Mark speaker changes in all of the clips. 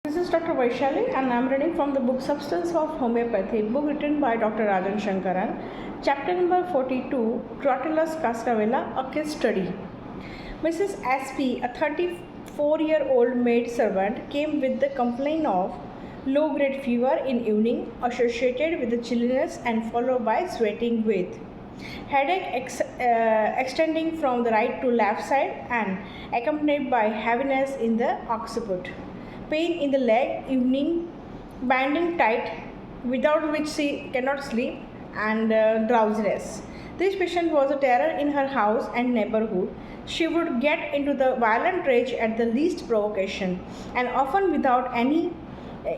Speaker 1: This is Dr. Vaishali and I am reading from the book Substance of Homeopathy, book written by Dr. Rajan Sankaran. Chapter number 42, crotalus cascavella, a case study. Mrs. S.P., a 34-year-old maid servant, came with the complaint of low-grade fever in evening associated with the chilliness and followed by sweating with headache extending from the right to left side and accompanied by heaviness in the occiput, pain in the leg, evening binding tight, without which she cannot sleep, and drowsiness. This patient was a terror in her house and neighborhood. She would get into the violent rage at the least provocation, and often without any.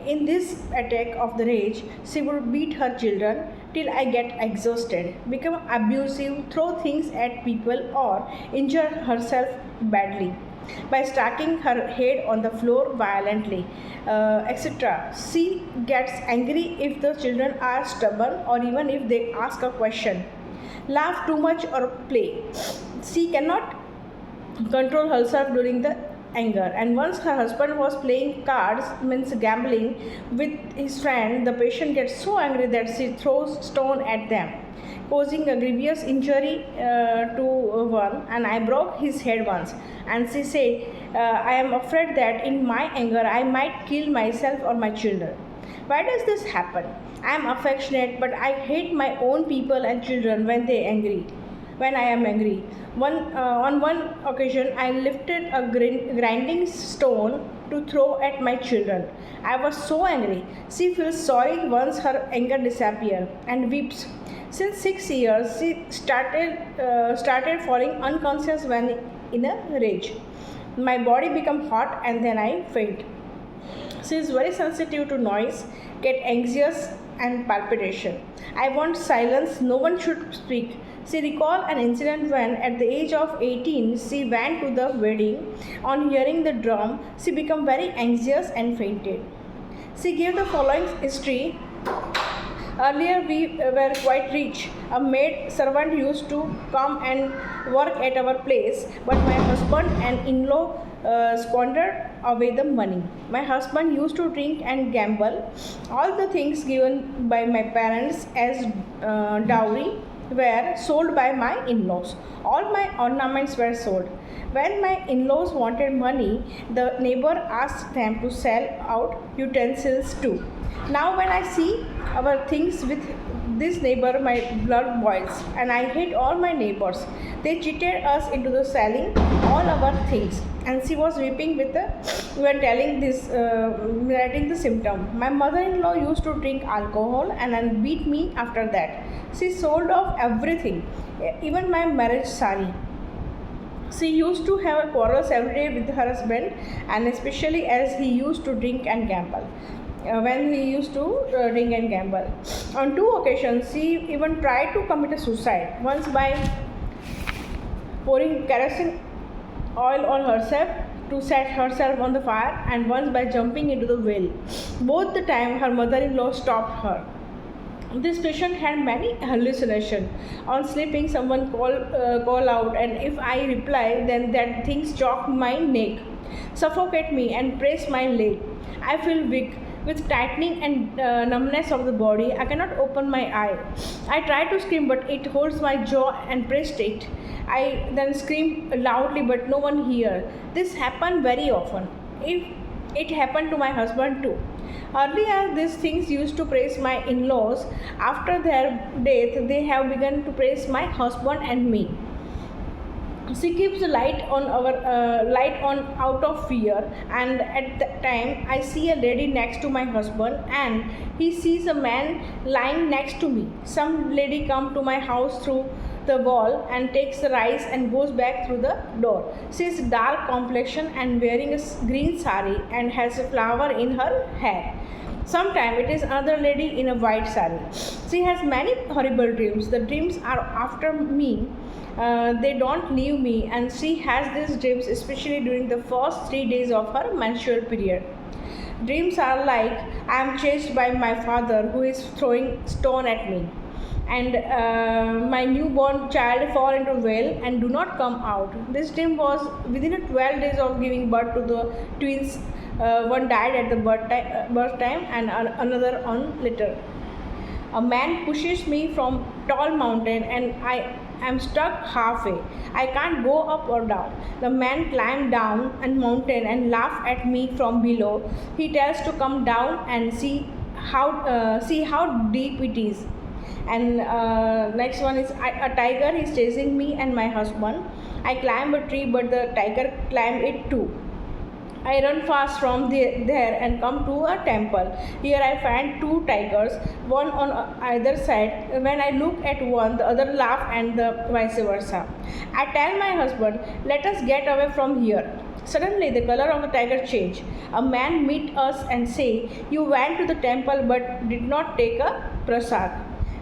Speaker 1: In this attack of the rage, she would beat her children till I get exhausted, become abusive, throw things at people, or injure herself badly by striking her head on the floor violently, etc. She gets angry if the children are stubborn or even if they ask a question, laugh too much, or play. She cannot control herself during the anger, and once her husband was playing cards, means gambling, with his friend. The patient gets so angry that she throws stone at them, causing a grievous injury to one, and I broke his head once. And she said, I am afraid that in my anger I might kill myself or my children. Why does this happen? I am affectionate, but I hate my own people and children when I am angry. On one occasion, I lifted a grinding stone to throw at my children. I was so angry. She feels sorry once her anger disappears and weeps. Since 6 years, she started falling unconscious when in a rage. My body became hot and then I faint. She is very sensitive to noise, get anxious and palpitation. I want silence, no one should speak. She recalled an incident when, at the age of 18, she went to the wedding. On hearing the drum, she became very anxious and fainted. She gave the following history. Earlier, we were quite rich. A maid servant used to come and work at our place, but my husband and in-law squandered away the money. My husband used to drink and gamble. All the things given by my parents as dowry were sold by my in-laws. All my ornaments were sold. When my in-laws wanted money, the neighbor asked them to sell out utensils too. Now when I see our things with this neighbor, my blood boils, and I hate all my neighbors. They cheated us into the selling all our things. And she was weeping when telling this, writing the symptom. My mother-in-law used to drink alcohol and then beat me after that. She sold off everything, even my marriage sari. She used to have quarrels every day with her husband, and especially as he used to drink and gamble. When he used to drink and gamble. On 2 occasions, she even tried to commit a suicide. Once by pouring kerosene oil on herself to set herself on the fire, and once by jumping into the well. Both the time, her mother-in-law stopped her. This patient had many hallucinations. On sleeping, someone call out, and if I reply, then that things choke my neck, suffocate me, and press my leg. I feel weak with tightening and numbness of the body. I cannot open my eye. I try to scream, but it holds my jaw and pressed it. I then scream loudly, but no one hears. This happened very often. If it happened to my husband too. Earlier, these things used to praise my in-laws. After their death, they have begun to praise my husband and me. She keeps the light on out of fear, and at that time I see a lady next to my husband, and he sees a man lying next to me. Some lady come to my house through the wall and takes the rice and goes back through the door. She is dark complexion and wearing a green sari and has a flower in her hair. Sometimes it is another lady in a white sari. She has many horrible dreams. The dreams are after me. They don't leave me, and she has these dreams especially during the first 3 days of her menstrual period. Dreams are like I am chased by my father who is throwing stone at me, and my newborn child fall into well and do not come out. This dream was within 12 days of giving birth to the twins One died at the birth time and another on litter. A man pushes me from tall mountain and I am stuck halfway. I can't go up or down. The man climbed down and mountain and laughed at me from below. He tells to come down and see how deep it is. And next one is a tiger is chasing me and my husband. I climb a tree, but the tiger climbed it too. I run fast from there and come to a temple. Here I find two tigers, one on either side. When I look at one, the other laugh and the vice versa. I tell my husband, let us get away from here. Suddenly the color of the tiger changed. A man meet us and say, you went to the temple but did not take a prasad.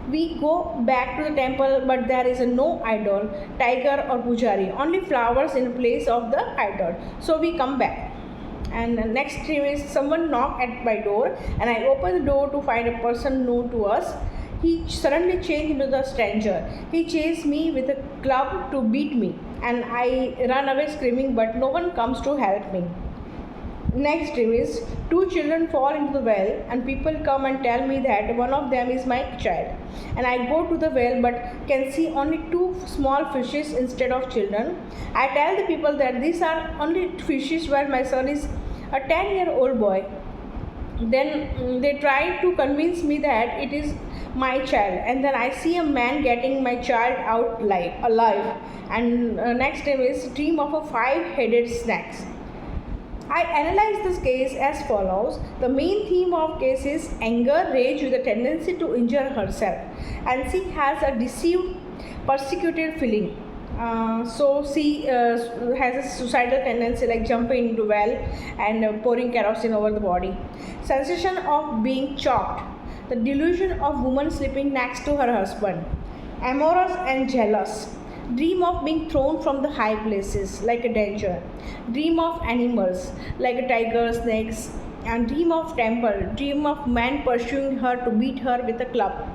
Speaker 1: We go back to the temple, but there is no idol, tiger or pujari, only flowers in place of the idol. So we come back. And the next dream is someone knocked at my door and I open the door to find a person known to us. He suddenly changed into the stranger. He chased me with a club to beat me and I run away screaming, but no one comes to help me. Next dream is two children fall into the well and people come and tell me that one of them is my child. And I go to the well but can see only two small fishes instead of children. I tell the people that these are only fishes while my son is a 10-year-old boy. Then they try to convince me that it is my child, and then I see a man getting my child out alive. And next dream is dream of a 5-headed snake. I analyze this case as follows. The main theme of case is anger, rage with a tendency to injure herself, and she has a deceived, persecuted feeling. So she has a suicidal tendency, like jumping into well and pouring kerosene over the body. Sensation of being choked. The delusion of woman sleeping next to her husband. Amorous and jealous. Dream of being thrown from the high places like a danger. Dream of animals like a tiger, snakes, and dream of temple. Dream of man pursuing her to beat her with a club.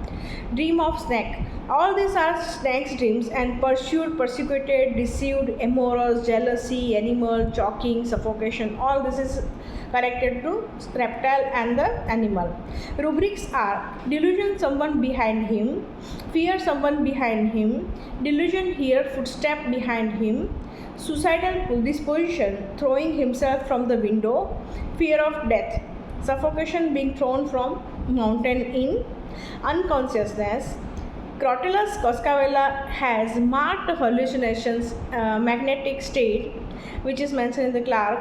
Speaker 1: Dream of snake. All these are snake's dreams and pursued, persecuted, deceived, amorous, jealousy, animal, choking, suffocation. All this is connected to reptile and the animal. Rubrics are delusion someone behind him, fear someone behind him, delusion hear footstep behind him, suicidal disposition throwing himself from the window, fear of death, suffocation being thrown from mountain in, unconsciousness. Crotalus cascavella has marked hallucinations magnetic state, which is mentioned in the Clark.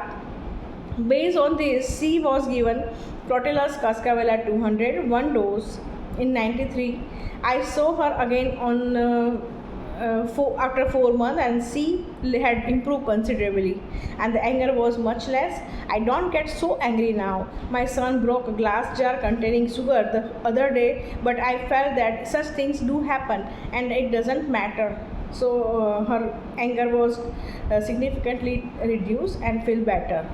Speaker 1: Based on this, she was given crotalus cascavella 200, one dose in 93. I saw her again on after 4 months and she had improved considerably and the anger was much less. I don't get so angry now. My son broke a glass jar containing sugar the other day, but I felt that such things do happen and it doesn't matter. So her anger was significantly reduced and feel better.